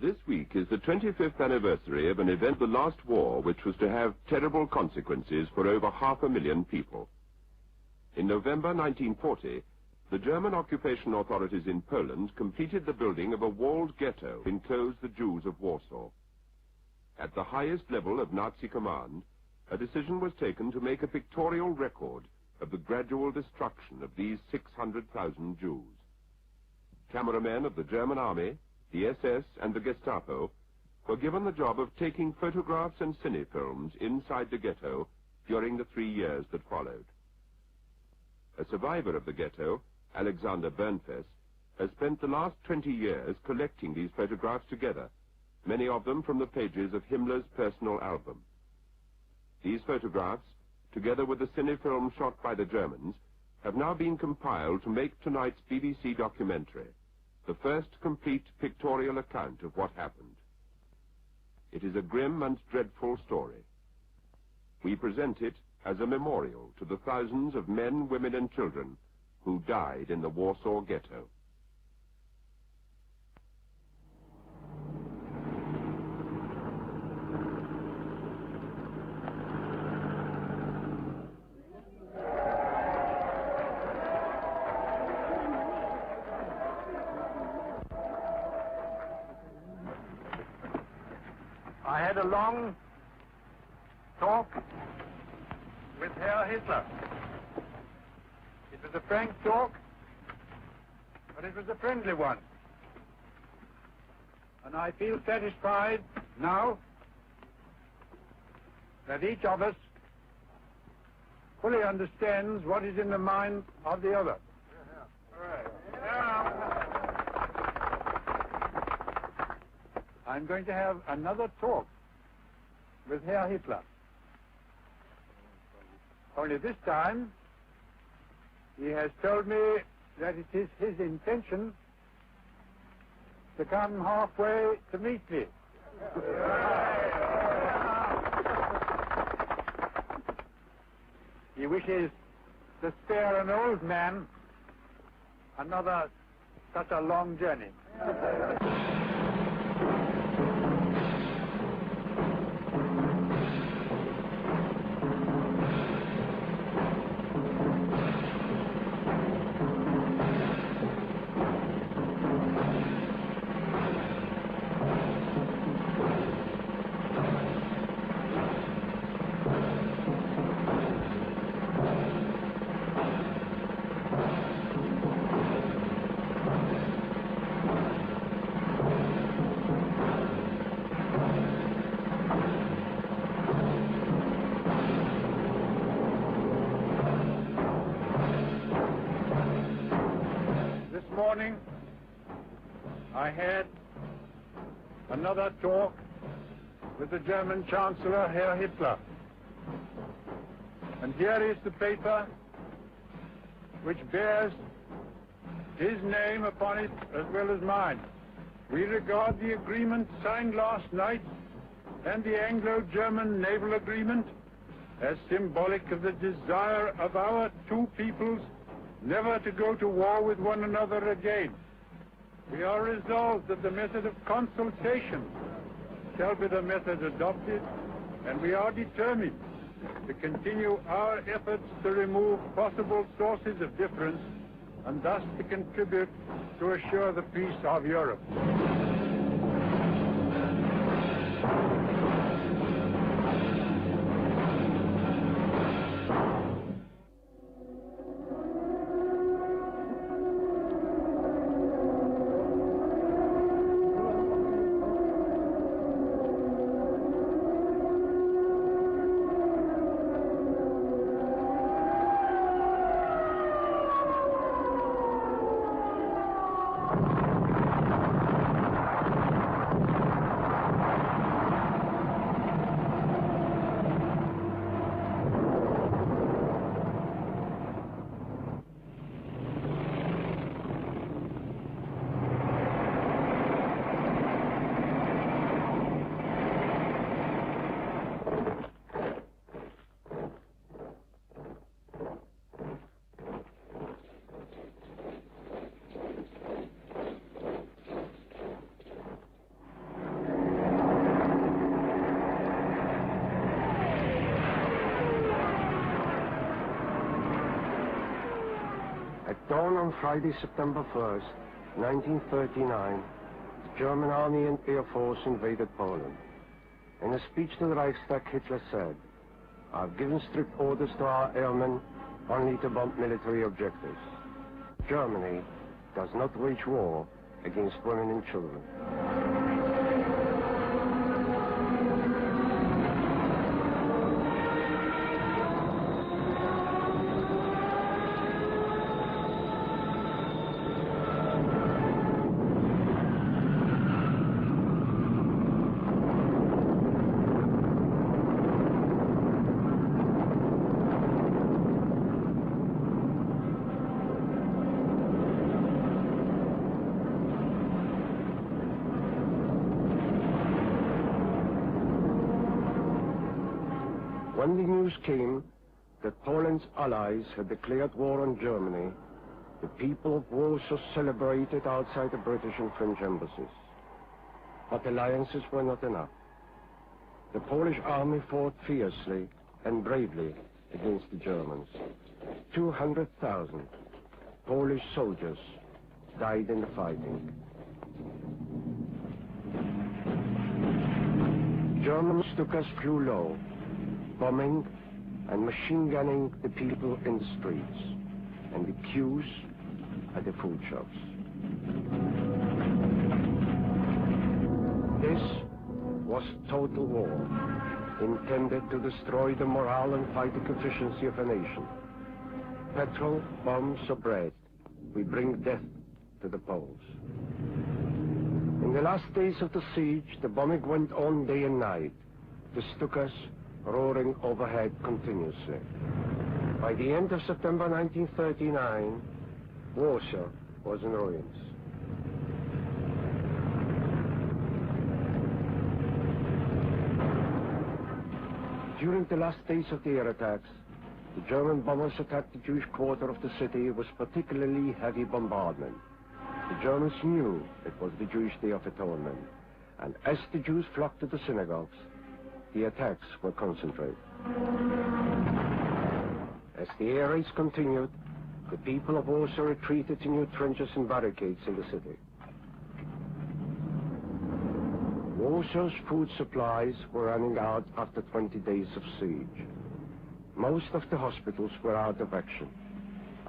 This week is the 25th anniversary of an event, the last war, which was to have terrible consequences for over 500,000 people. In November 1940, the German occupation authorities in Poland completed the building of a walled ghetto to enclose the Jews of Warsaw. At the highest level of Nazi command, a decision was taken to make a pictorial record of the gradual destruction of these 600,000 Jews. Cameramen of the German army, the SS and the Gestapo were given the job of taking photographs and cinefilms inside the ghetto during the 3 years that followed. A survivor of the ghetto, Alexander Bernfest, has spent the last 20 years collecting these photographs together, many of them from the pages of Himmler's personal album. These photographs, together with the cinefilm shot by the Germans, have now been compiled to make tonight's BBC documentary, the first complete pictorial account of what happened. It is a grim and dreadful story. We present it as a memorial to the thousands of men, women and children who died in the Warsaw Ghetto. I had a long talk with Herr Hitler. It was a frank talk, but it was a friendly one. And I feel satisfied now that each of us fully understands what is in the mind of the other. I'm going to have another talk with Herr Hitler. Only this time, he has told me that it is his intention to come halfway to meet me. He wishes to spare an old man another such a long journey. Morning, I had another talk with the German Chancellor, Herr Hitler. And here is the paper which bears his name upon it as well as mine. We regard the agreement signed last night and the Anglo-German naval agreement as symbolic of the desire of our two peoples never to go to war with one another again. We are resolved that the method of consultation shall be the method adopted, and we are determined to continue our efforts to remove possible sources of difference and thus to contribute to assure the peace of Europe. dawn on Friday, September 1st, 1939, the German Army and Air Force invaded Poland. In a speech to the Reichstag, Hitler said, "I've given strict orders to our airmen only to bomb military objectives. Germany does not wage war against women and children." When the news came that Poland's allies had declared war on Germany, the people of Warsaw celebrated outside the British and French embassies. But alliances were not enough. The Polish army fought fiercely and bravely against the Germans. 200,000 Polish soldiers died in the fighting. German Stukas flew low, bombing and machine gunning the people in the streets and the queues at the food shops. This was total war, intended to destroy the morale and fighting efficiency of a nation. Petrol, bombs, or bread, we bring death to the Poles. In the last days of the siege, the bombing went on day and night, the Stukas roaring overhead continuously. By the end of September 1939, Warsaw was in ruins. During the last days of the air attacks, the German bombers attacked the Jewish quarter of the city with particularly heavy bombardment. The Germans knew it was the Jewish Day of Atonement, and as the Jews flocked to the synagogues, the attacks were concentrated. As the air raids continued, the people of Warsaw retreated to new trenches and barricades in the city. Warsaw's food supplies were running out after 20 days of siege. Most of the hospitals were out of action.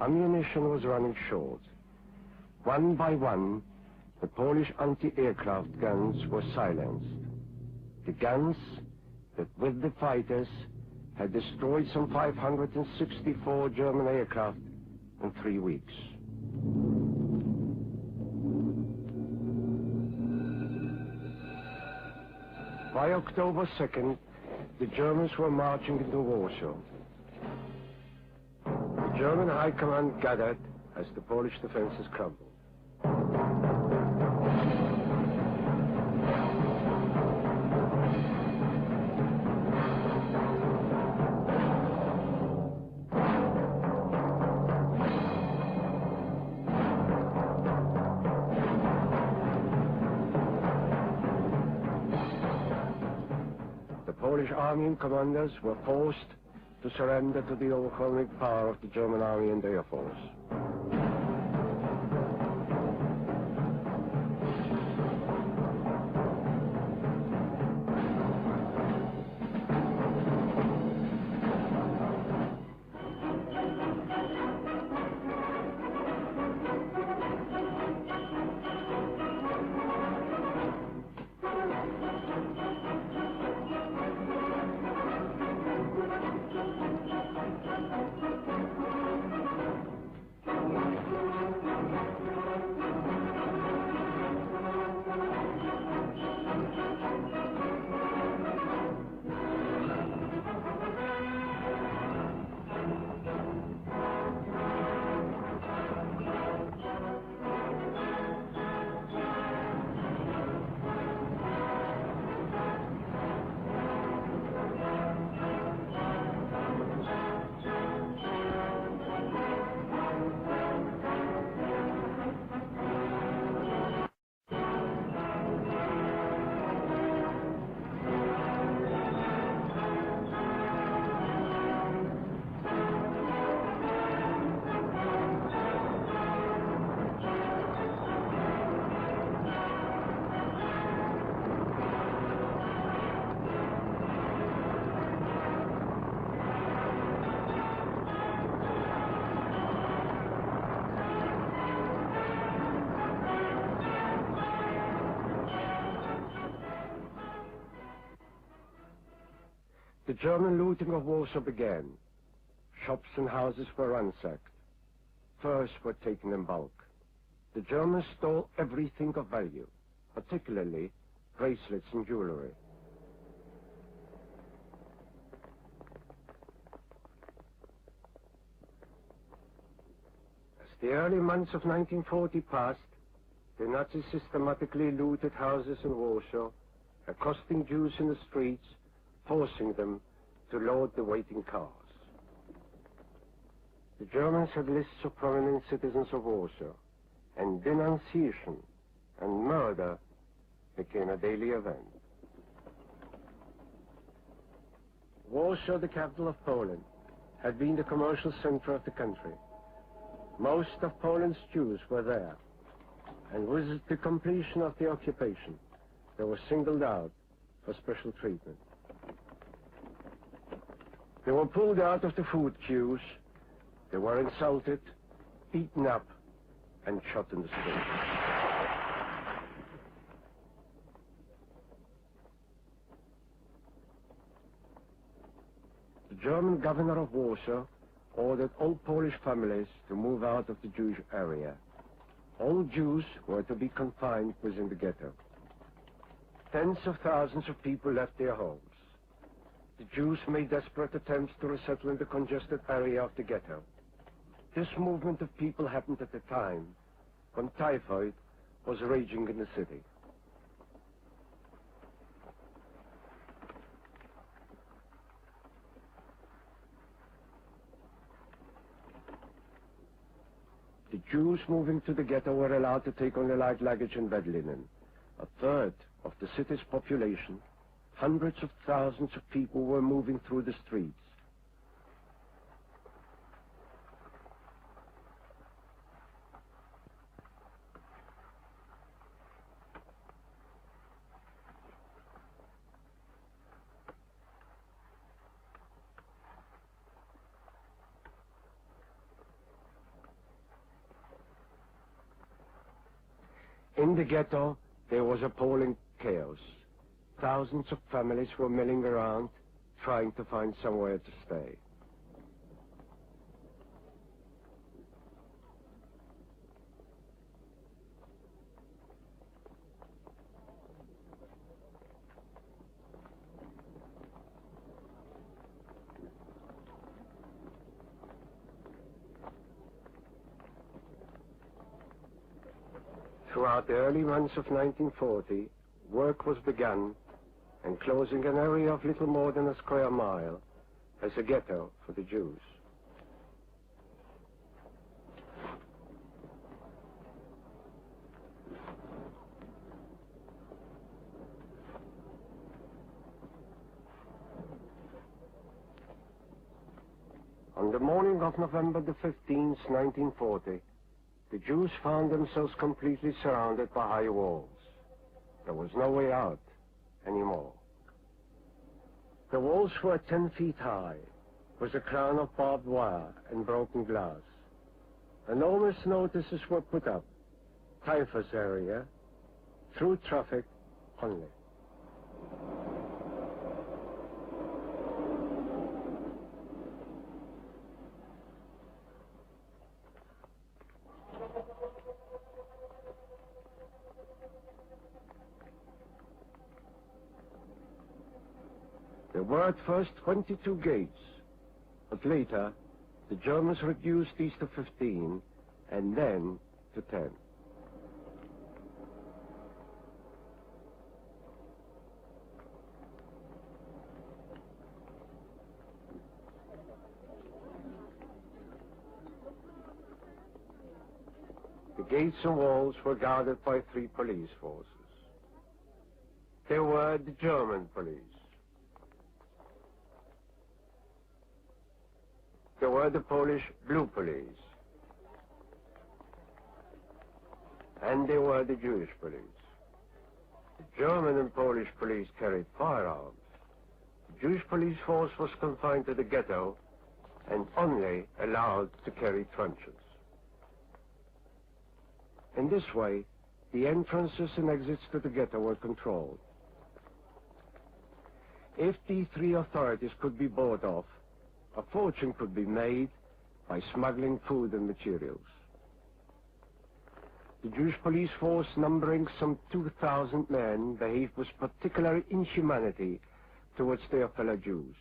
Ammunition was running short. One by one, the Polish anti-aircraft guns were silenced. The guns that with the fighters had destroyed some 564 German aircraft in 3 weeks. By October 2nd, the Germans were marching into Warsaw. The German High Command gathered as the Polish defenses crumbled. Polish army and commanders were forced to surrender to the overwhelming power of the German army and air force. The German looting of Warsaw began. Shops and houses were ransacked. Furs were taken in bulk. The Germans stole everything of value, particularly bracelets and jewelry. As the early months of 1940 passed, the Nazis systematically looted houses in Warsaw, accosting Jews in the streets, forcing them to load the waiting cars. The Germans had lists of prominent citizens of Warsaw, and denunciation and murder became a daily event. Warsaw, the capital of Poland, had been the commercial center of the country. Most of Poland's Jews were there, and with the completion of the occupation, they were singled out for special treatment. They were pulled out of the food queues, they were insulted, beaten up, and shot in the street. The German governor of Warsaw ordered all Polish families to move out of the Jewish area. All Jews were to be confined within the ghetto. Tens of thousands of people left their homes. The Jews made desperate attempts to resettle in the congested area of the ghetto. This movement of people happened at a time when typhoid was raging in the city. The Jews moving to the ghetto were allowed to take only light luggage and bed linen. A third of the city's population, hundreds of thousands of people, were moving through the streets. In the ghetto, there was appalling chaos. Thousands of families were milling around, trying to find somewhere to stay. Throughout the early months of 1940, work was begun enclosing an area of little more than a square mile as a ghetto for the Jews. On the morning of November the 15th, 1940, the Jews found themselves completely surrounded by high walls. There was no way out anymore. The walls were 10 feet high, with a crown of barbed wire and broken glass. Enormous notices were put up. Typhus area, through traffic only. There were at first 22 gates, but later the Germans reduced these to 15 and then to 10. The gates and walls were guarded by 3 police forces. There were the German police. There were the Polish Blue Police. And there were the Jewish police. The German and Polish police carried firearms. The Jewish police force was confined to the ghetto and only allowed to carry truncheons. In this way, the entrances and exits to the ghetto were controlled. If these three authorities could be bought off, a fortune could be made by smuggling food and materials. The Jewish police force, numbering some 2,000 men, behaved with particular inhumanity towards their fellow Jews.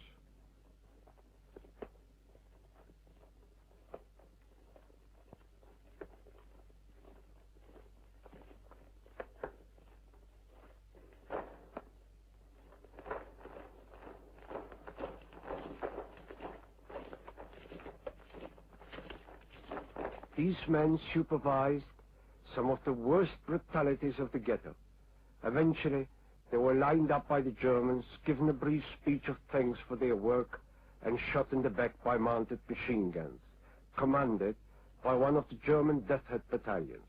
These men supervised some of the worst brutalities of the ghetto. Eventually, they were lined up by the Germans, given a brief speech of thanks for their work, and shot in the back by mounted machine guns, commanded by one of the German Death Head battalions.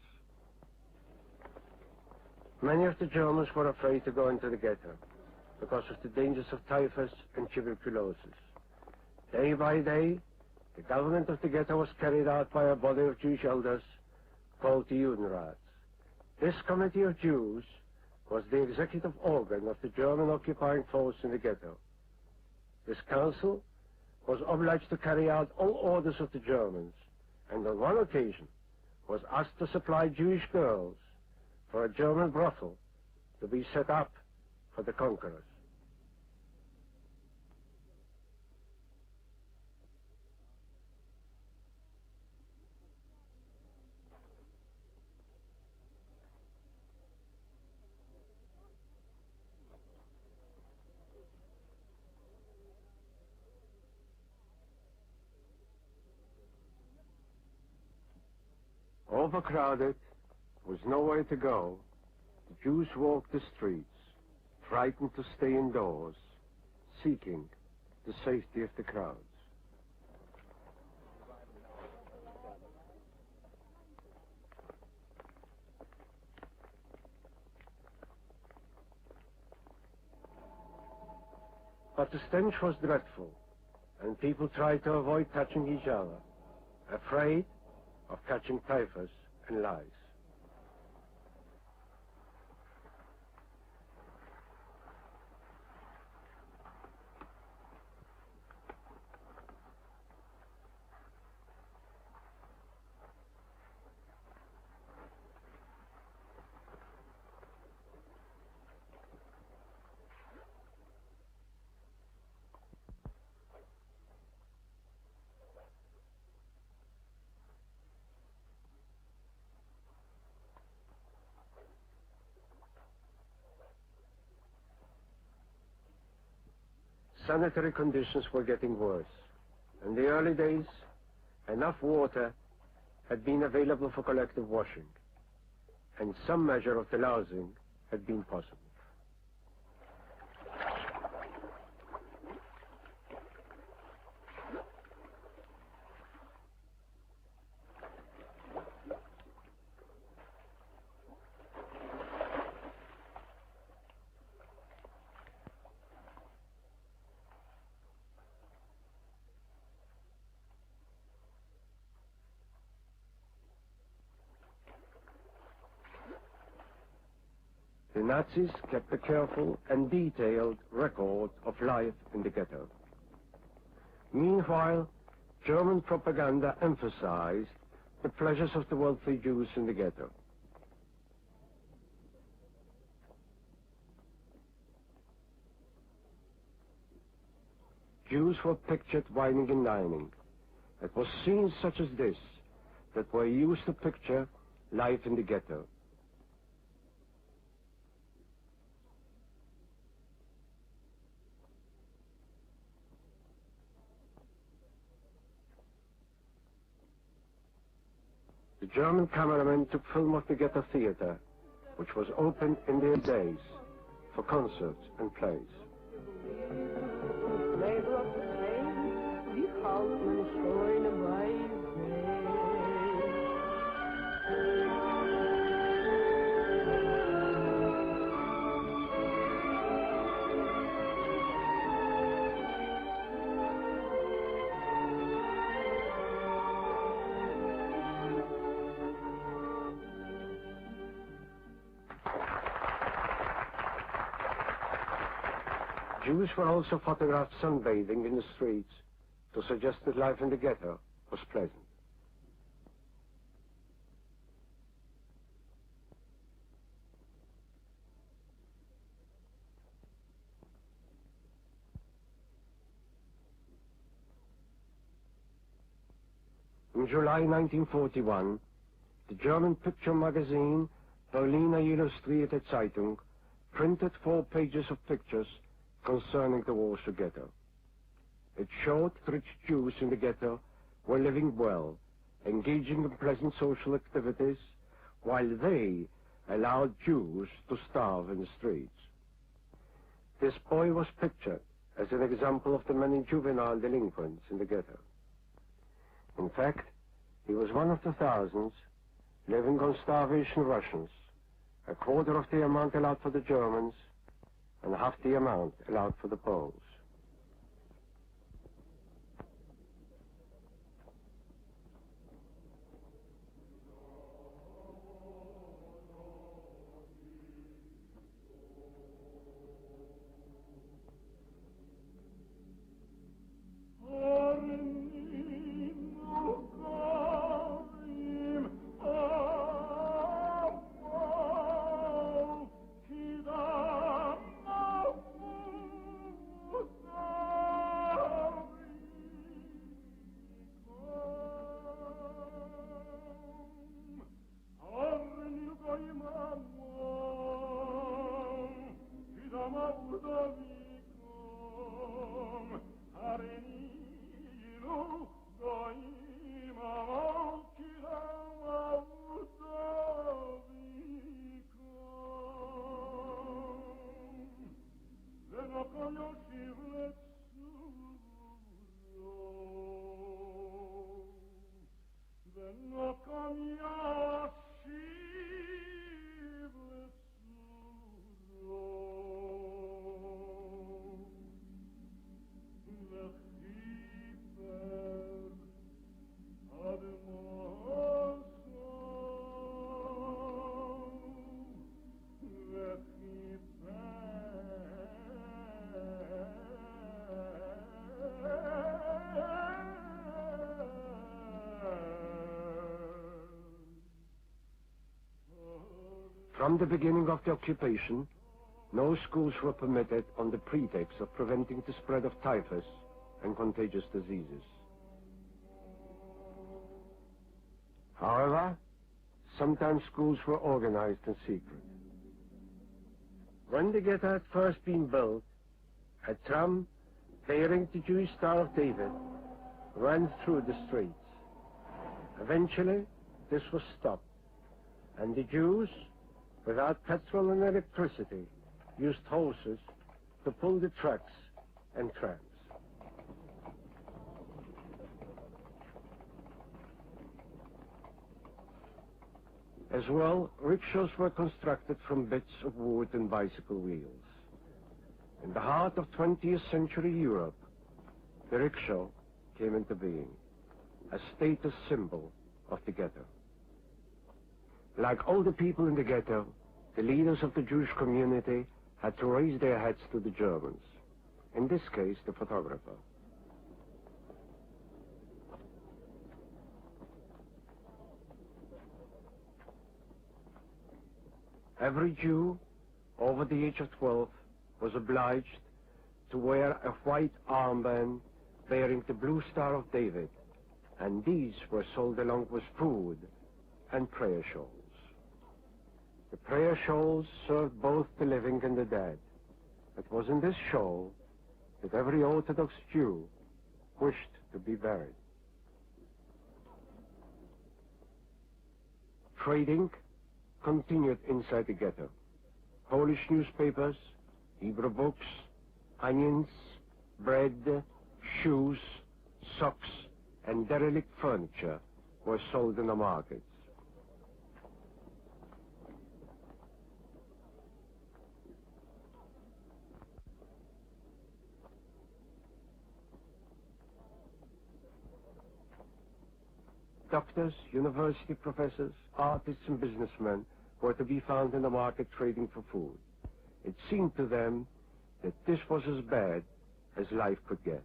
Many of the Germans were afraid to go into the ghetto because of the dangers of typhus and tuberculosis. Day by day, the government of the ghetto was carried out by a body of Jewish elders called the Judenrats. This committee of Jews was the executive organ of the German occupying force in the ghetto. This council was obliged to carry out all orders of the Germans, and on one occasion was asked to supply Jewish girls for a German brothel to be set up for the conquerors. Overcrowded, with nowhere to go, the Jews walked the streets, frightened to stay indoors, seeking the safety of the crowds. But the stench was dreadful, and people tried to avoid touching each other, afraid of catching typhus and lice. Sanitary conditions were getting worse. In the early days, enough water had been available for collective washing, and some measure of delousing had been possible. The Nazis kept a careful and detailed record of life in the ghetto. Meanwhile, German propaganda emphasized the pleasures of the wealthy Jews in the ghetto. Jews were pictured whining and dining. It was scenes such as this that were used to picture life in the ghetto. The German cameramen took film of the ghetto theater, which was open in their days for concerts and plays. Jews were also photographed sunbathing in the streets to suggest that life in the ghetto was pleasant. In July 1941, the German picture magazine Berliner Illustrierte Zeitung printed 4 pages of pictures concerning the Warsaw Ghetto. It showed rich Jews in the ghetto were living well, engaging in pleasant social activities, while they allowed Jews to starve in the streets. This boy was pictured as an example of the many juvenile delinquents in the ghetto. In fact, he was one of the thousands living on starvation rations, a quarter of the amount allowed for the Germans and half the amount allowed for the Poles. From the beginning of the occupation, no schools were permitted on the pretext of preventing the spread of typhus and contagious diseases. However, sometimes schools were organized in secret. When the ghetto had first been built, a tram bearing the Jewish Star of David ran through the streets. Eventually, this was stopped, and the Jews, without petrol and electricity, used hoses to pull the trucks and trams. As well, rickshaws were constructed from bits of wood and bicycle wheels. In the heart of 20th century Europe, the rickshaw came into being, a status symbol of the ghetto. Like all the people in the ghetto, the leaders of the Jewish community had to raise their heads to the Germans, in this case, the photographer. Every Jew over the age of 12 was obliged to wear a white armband bearing the blue Star of David, and these were sold along with food and prayer shawls. The prayer shawls served both the living and the dead. It was in this shawl that every Orthodox Jew wished to be buried. Trading continued inside the ghetto. Polish newspapers, Hebrew books, onions, bread, shoes, socks, and derelict furniture were sold in the markets. Doctors, university professors, artists, and businessmen were to be found in the market trading for food. It seemed to them that this was as bad as life could get.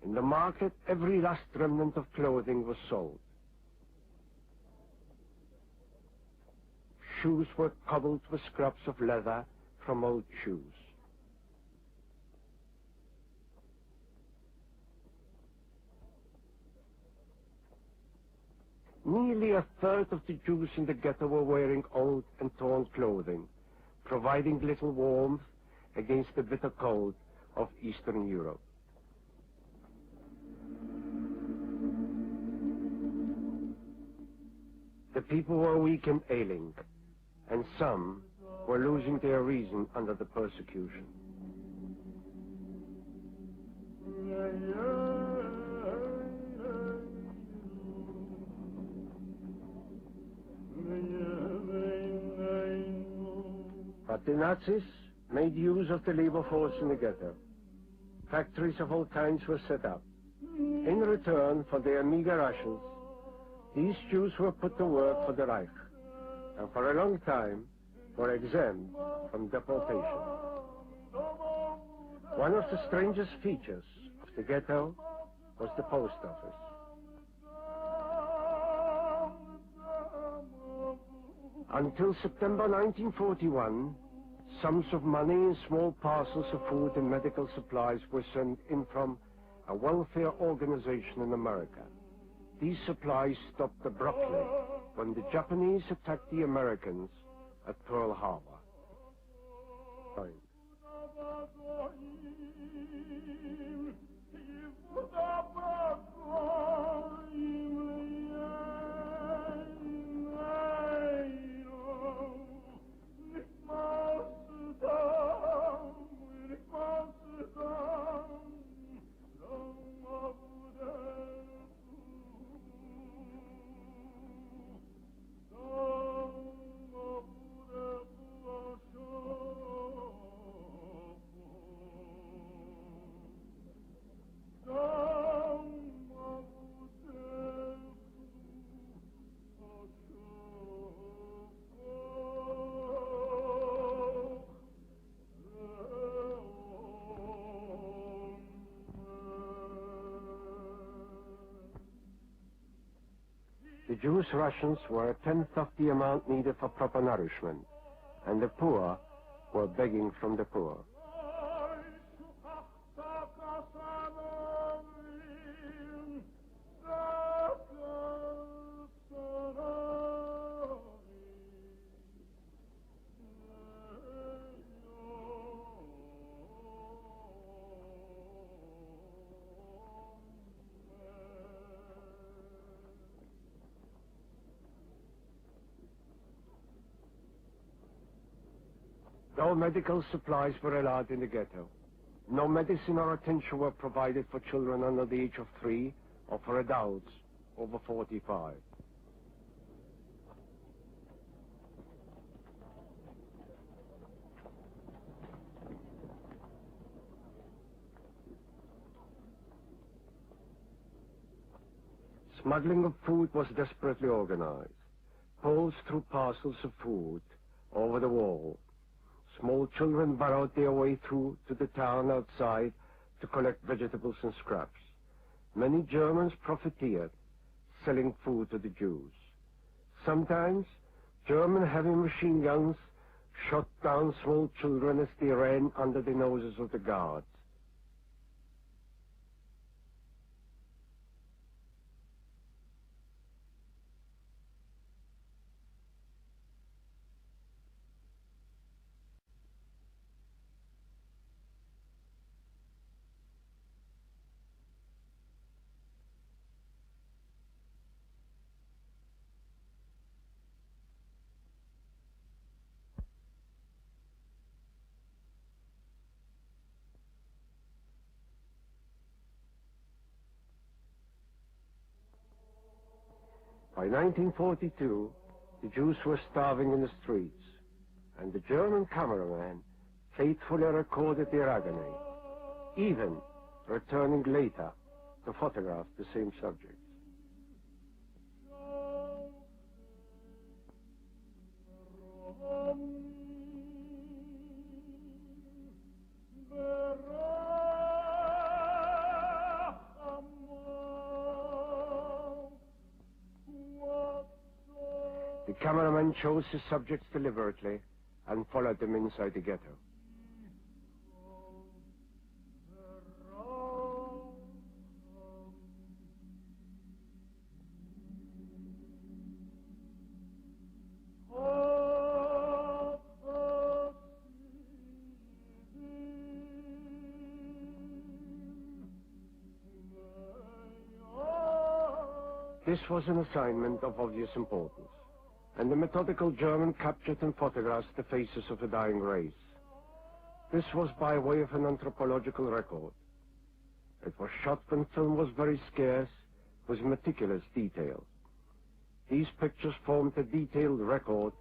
In the market, every last remnant of clothing was sold. Shoes were cobbled with scraps of leather from old shoes. Nearly a third of the Jews in the ghetto were wearing old and torn clothing, providing little warmth against the bitter cold of Eastern Europe. The people were weak and ailing, and some were losing their reason under the persecution. But the Nazis made use of the labor force in the ghetto. Factories of all kinds were set up. In return for their meager rations, these Jews were put to work for the Reich, and for a long time were exempt from deportation. One of the strangest features of the ghetto was the post office. Until September 1941, sums of money and small parcels of food and medical supplies were sent in from a welfare organization in America. These supplies stopped abruptly when the Japanese attacked the Americans at Pearl Harbor. The Jews' rations were a tenth of the amount needed for proper nourishment, and the poor were begging from the poor. No medical supplies were allowed in the ghetto. No medicine or attention were provided for children under the age of 3 or for adults over 45. Smuggling of food was desperately organized. Poles threw parcels of food over the wall. Small children burrowed their way through to the town outside to collect vegetables and scraps. Many Germans profiteered, selling food to the Jews. Sometimes, German heavy machine guns shot down small children as they ran under the noses of the guards. By 1942, the Jews were starving in the streets, and the German cameraman faithfully recorded their agony. even returning later to photograph the same subjects. The cameraman chose his subjects deliberately and followed them inside the ghetto. This was an assignment of obvious importance, and the methodical German captured and photographed the faces of a dying race. This was by way of an anthropological record. It was shot when film was very scarce, with meticulous detail. These pictures formed a detailed record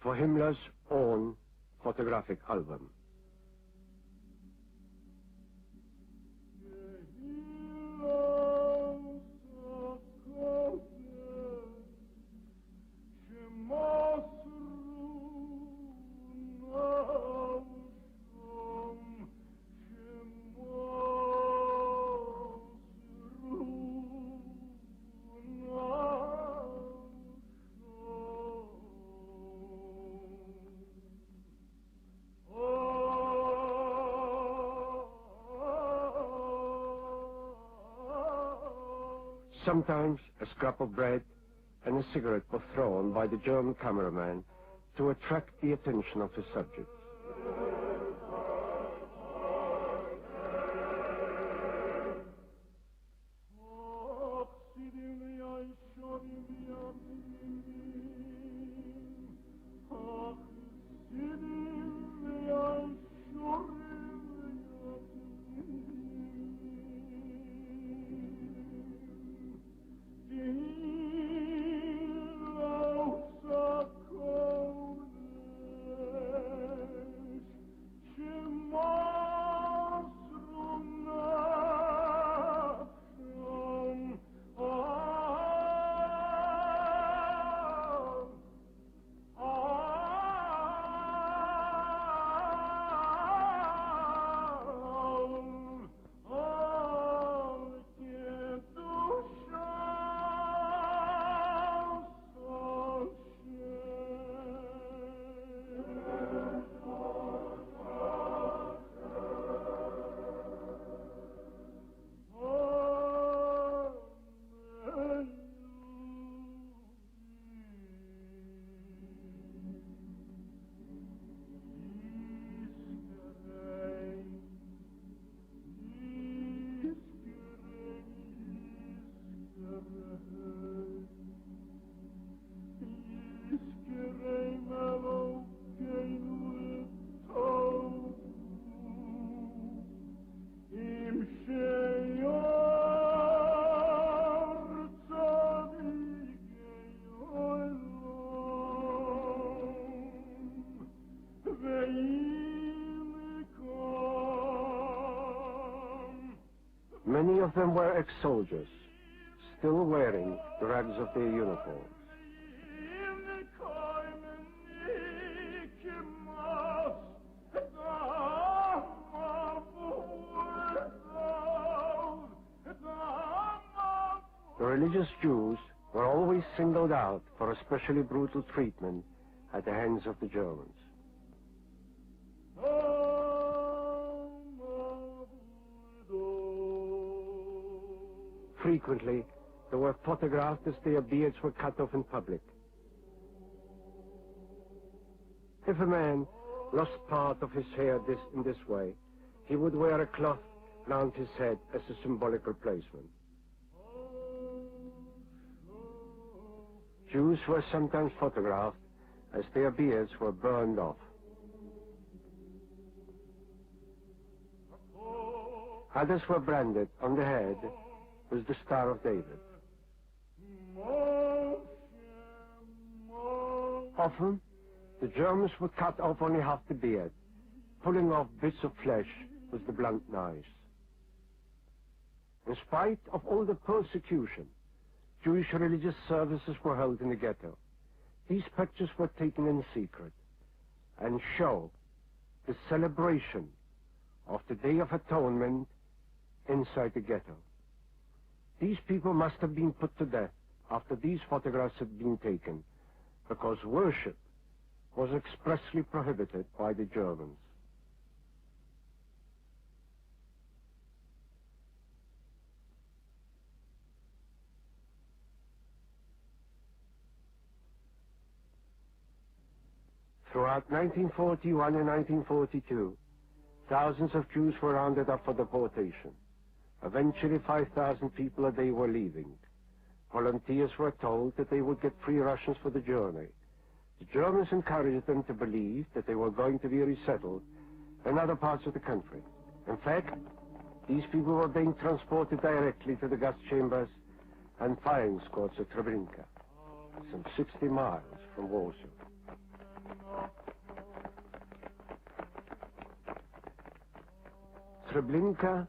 for Himmler's own photographic album. Sometimes a scrap of bread and a cigarette were thrown by the German cameraman to attract the attention of his subjects. Many of them were ex-soldiers, still wearing the rags of their uniforms. The religious Jews were always singled out for especially brutal treatment at the hands of the Germans. Frequently, they were photographed as their beards were cut off in public. If a man lost part of his hair in this way, he would wear a cloth round his head as a symbolic replacement. Jews were sometimes photographed as their beards were burned off. Others were branded on the head with the Star of David. Often, the Germans would cut off only half the beard, pulling off bits of flesh with the blunt knives. In spite of all the persecution, Jewish religious services were held in the ghetto. These pictures were taken in secret and show the celebration of the Day of Atonement inside the ghetto. These people must have been put to death after these photographs had been taken, because worship was expressly prohibited by the Germans. Throughout 1941 and 1942, thousands of Jews were rounded up for deportation. Eventually, 5,000 people a day were leaving. Volunteers were told that they would get free rations for the journey. The Germans encouraged them to believe that they were going to be resettled in other parts of the country. In fact, these people were being transported directly to the gas chambers and firing squads at Treblinka, some 60 miles from Warsaw. Treblinka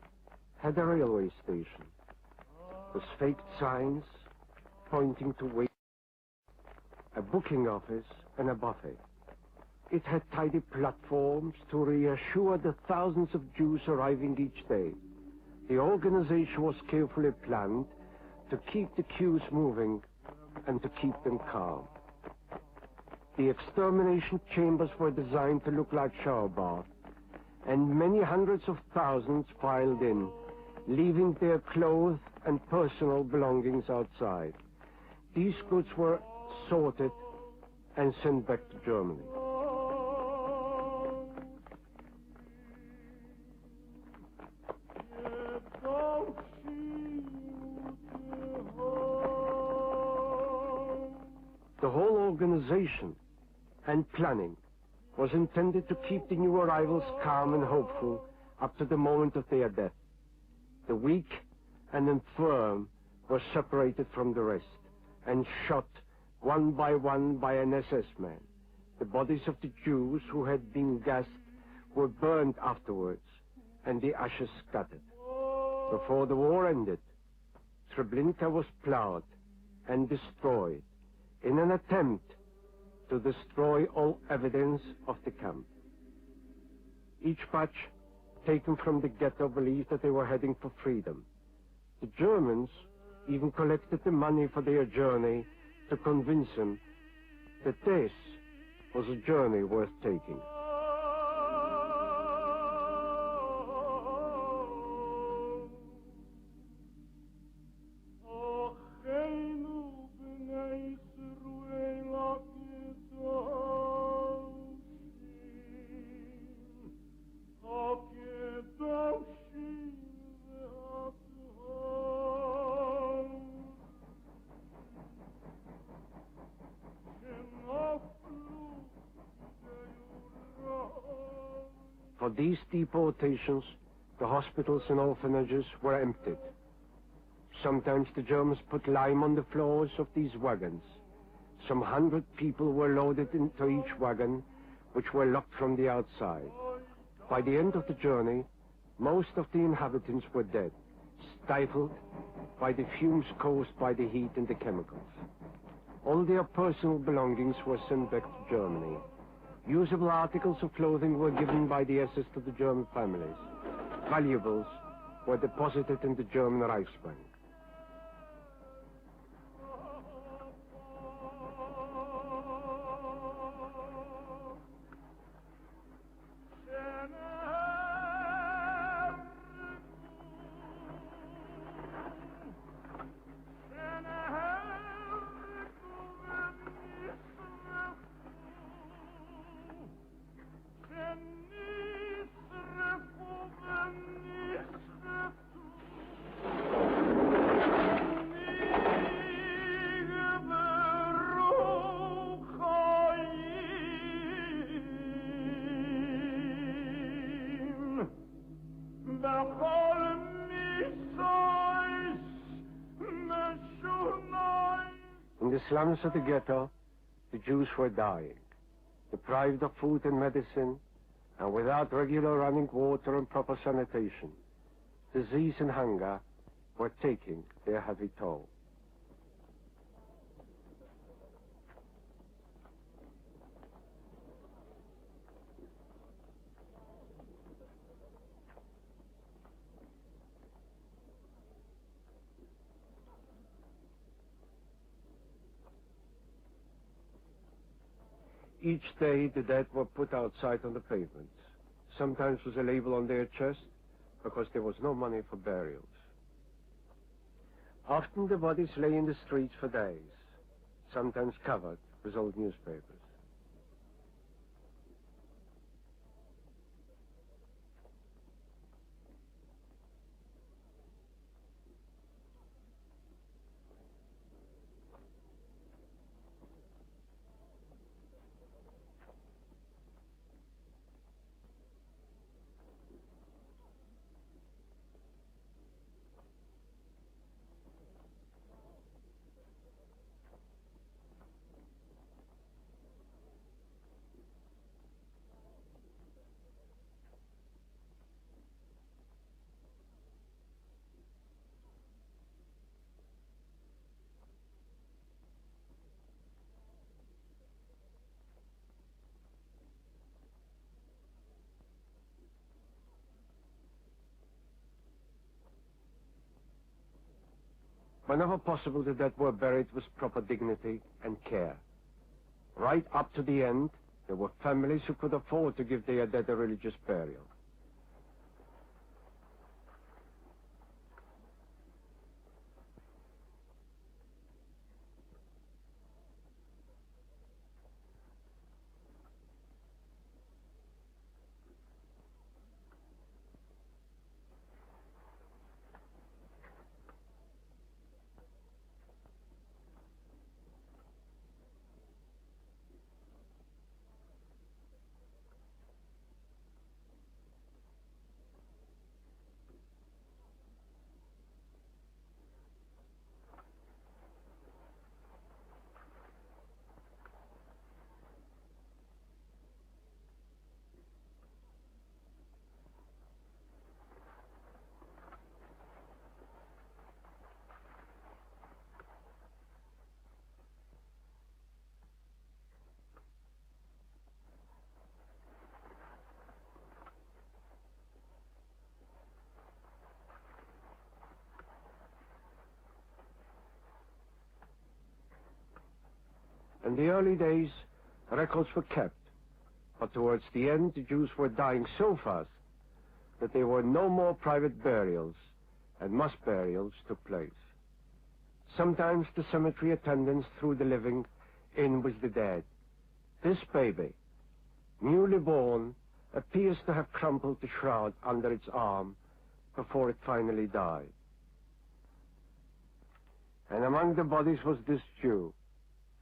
had a railway station with faked signs pointing to wait, a booking office, and a buffet. It had tidy platforms to reassure the thousands of Jews arriving each day. The organization was carefully planned to keep the queues moving and to keep them calm. The extermination chambers were designed to look like shower baths, and many hundreds of thousands filed in, leaving their clothes and personal belongings outside. These goods were sorted and sent back to Germany. The whole organization and planning was intended to keep the new arrivals calm and hopeful up to the moment of their death. The weak and infirm were separated from the rest and shot one by an SS man. The bodies of the Jews who had been gassed were burned afterwards and the ashes scattered. Before the war ended, Treblinka was plowed and destroyed in an attempt to destroy all evidence of the camp. Each batch taken from the ghetto believed that they were heading for freedom. The Germans even collected the money for their journey to convince them that this was a journey worth taking. For these deportations, the hospitals and orphanages were emptied. Sometimes the Germans put lime on the floors of these wagons. Some 100 people were loaded into each wagon, which were locked from the outside. By the end of the journey, most of the inhabitants were dead, stifled by the fumes caused by the heat and the chemicals. All their personal belongings were sent back to Germany. Usable articles of clothing were given by the SS to the German families. Valuables were deposited in the German Reichsbank. In the slums of the ghetto, the Jews were dying, deprived of food and medicine, and without regular running water and proper sanitation. Disease and hunger were taking their heavy toll. Each day, the dead were put outside on the pavements. Sometimes with a label on their chest, because there was no money for burials. Often the bodies lay in the streets for days, sometimes covered with old newspapers. Whenever possible, the dead were buried with proper dignity and care. Right up to the end, there were families who could afford to give their dead a religious burial. In the early days, records were kept, but towards the end, the Jews were dying so fast that there were no more private burials, and mass burials took place. Sometimes the cemetery attendants threw the living in with the dead. This baby, newly born, appears to have crumpled the shroud under its arm before it finally died. And among the bodies was this Jew,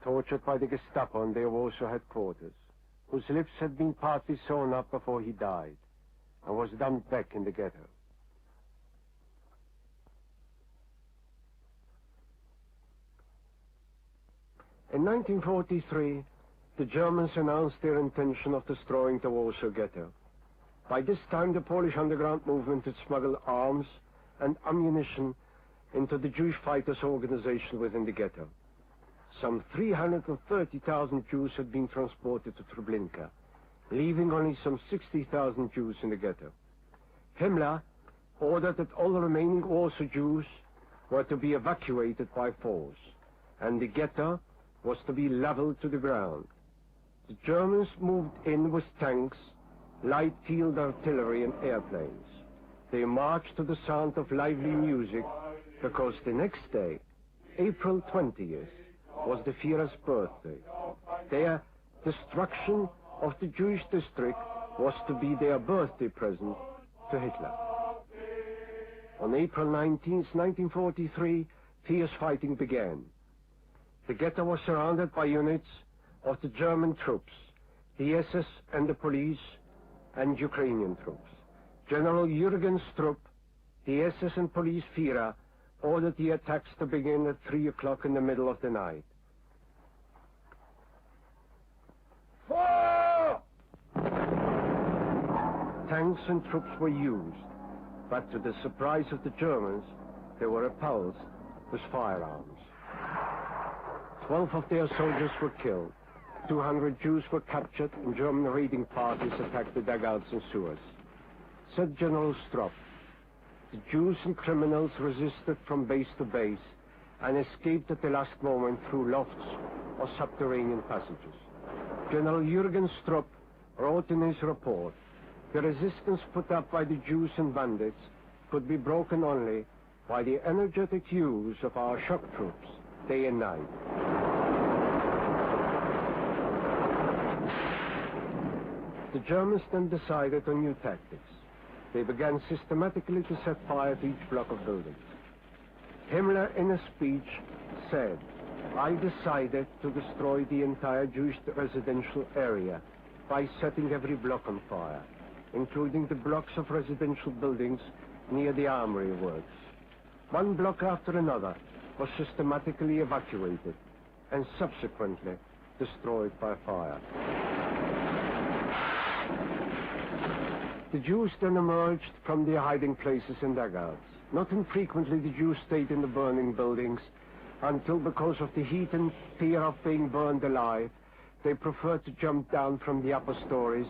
tortured by the Gestapo in their Warsaw headquarters, whose lips had been partly sewn up before he died, and was dumped back in the ghetto. In 1943, the Germans announced their intention of destroying the Warsaw Ghetto. By this time, the Polish underground movement had smuggled arms and ammunition into the Jewish fighters' organization within the ghetto. Some 330,000 Jews had been transported to Treblinka, leaving only some 60,000 Jews in the ghetto. Himmler ordered that all the remaining Warsaw Jews were to be evacuated by force, and the ghetto was to be leveled to the ground. The Germans moved in with tanks, light field artillery, and airplanes. They marched to the sound of lively music because the next day, April 20th, was the Führer's birthday. Their destruction of the Jewish district was to be their birthday present to Hitler. On April 19, 1943, fierce fighting began. The ghetto was surrounded by units of the German troops, the SS and the police, and Ukrainian troops. General Jürgens' troop, the SS and police Führer, ordered the attacks to begin at 3 o'clock in the middle of the night. Fire! Tanks and troops were used, but to the surprise of the Germans, they were repulsed with firearms. 12 of their soldiers were killed. 200 Jews were captured, and German raiding parties attacked the dugouts and sewers. Said General Stropp, the Jews and criminals resisted from base to base and escaped at the last moment through lofts or subterranean passages. General Jürgen Stropp wrote in his report, the resistance put up by the Jews and bandits could be broken only by the energetic use of our shock troops, day and night. The Germans then decided on new tactics. They began systematically to set fire to each block of buildings. Himmler, in a speech, said, I decided to destroy the entire Jewish residential area by setting every block on fire, including the blocks of residential buildings near the armory works. One block after another was systematically evacuated and subsequently destroyed by fire. The Jews then emerged from their hiding places and dugouts. Not infrequently the Jews stayed in the burning buildings until, because of the heat and fear of being burned alive, they preferred to jump down from the upper stories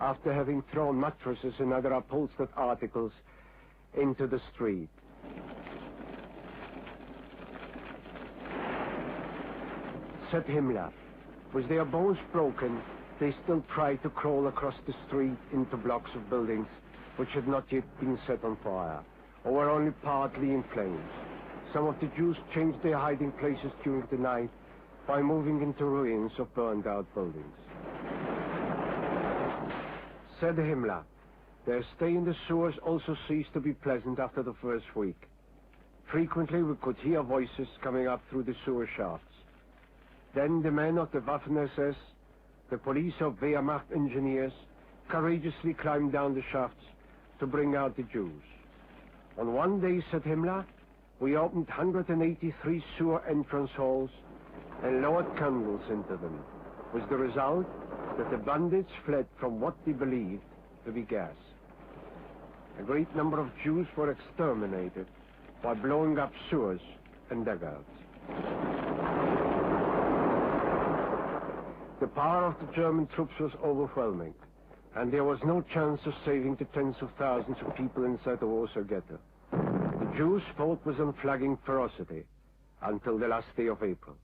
after having thrown mattresses and other upholstered articles into the street. Said Himmler, with their bones broken, they still tried to crawl across the street into blocks of buildings which had not yet been set on fire, or were only partly in flames. Some of the Jews changed their hiding places during the night by moving into ruins of burned-out buildings. Said Himmler, their stay in the sewers also ceased to be pleasant after the first week. Frequently we could hear voices coming up through the sewer shafts. Then the men of the Waffen-SS, the police of Wehrmacht engineers, courageously climbed down the shafts to bring out the Jews. On one day, said Himmler, we opened 183 sewer entrance halls and lowered candles into them, with the result that the bandits fled from what they believed to be gas. A great number of Jews were exterminated by blowing up sewers and dugouts. The power of the German troops was overwhelming, and there was no chance of saving the tens of thousands of people inside the Warsaw Ghetto. The Jews fought with unflagging ferocity until the last day of April.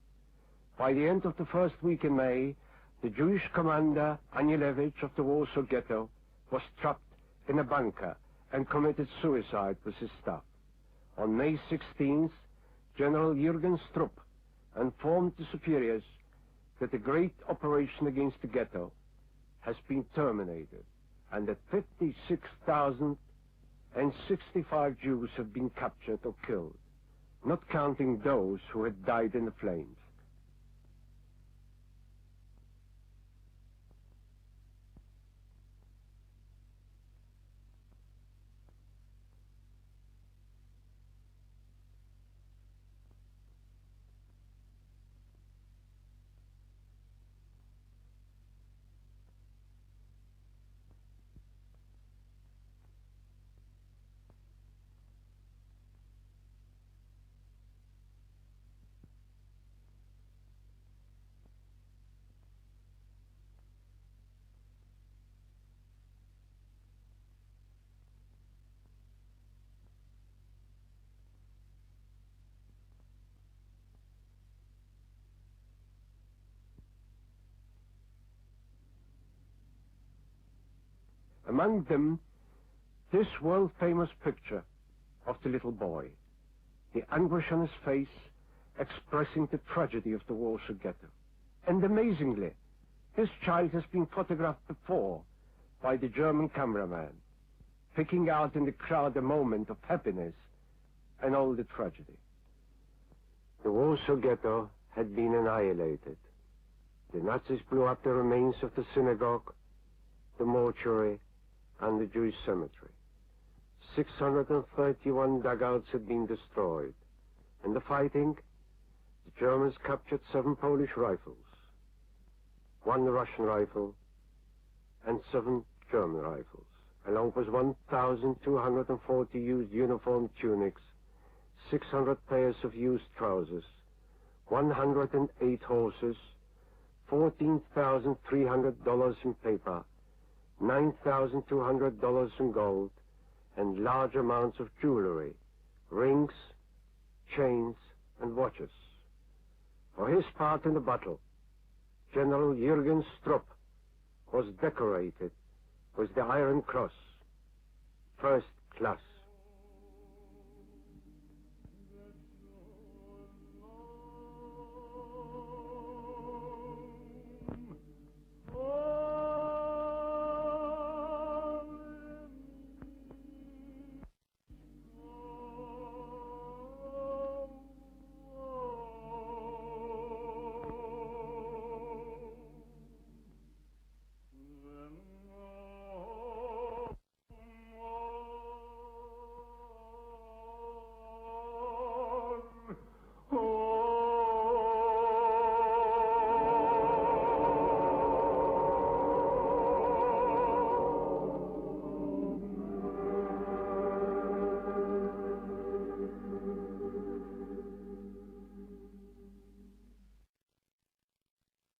By the end of the first week in May, the Jewish commander, Anielewicz of the Warsaw Ghetto, was trapped in a bunker and committed suicide with his staff. On May 16th, General Jürgen Stropp informed the superiors that the great operation against the ghetto has been terminated and that 56,065 Jews have been captured or killed, not counting those who had died in the flames. Among them, this world-famous picture of the little boy, the anguish on his face expressing the tragedy of the Warsaw Ghetto. And amazingly, this child has been photographed before by the German cameraman, picking out in the crowd a moment of happiness and all the tragedy. The Warsaw Ghetto had been annihilated. The Nazis blew up the remains of the synagogue, the mortuary, and the Jewish cemetery. 631 dugouts had been destroyed. In the fighting, the Germans captured 7 Polish rifles, 1 Russian rifle, and 7 German rifles, along with 1,240 used uniform tunics, 600 pairs of used trousers, 108 horses, $14,300 in paper, $9,200 in gold, and large amounts of jewelry, rings, chains, and watches. For his part in the battle, General Jürgen Strupp was decorated with the Iron Cross, first class.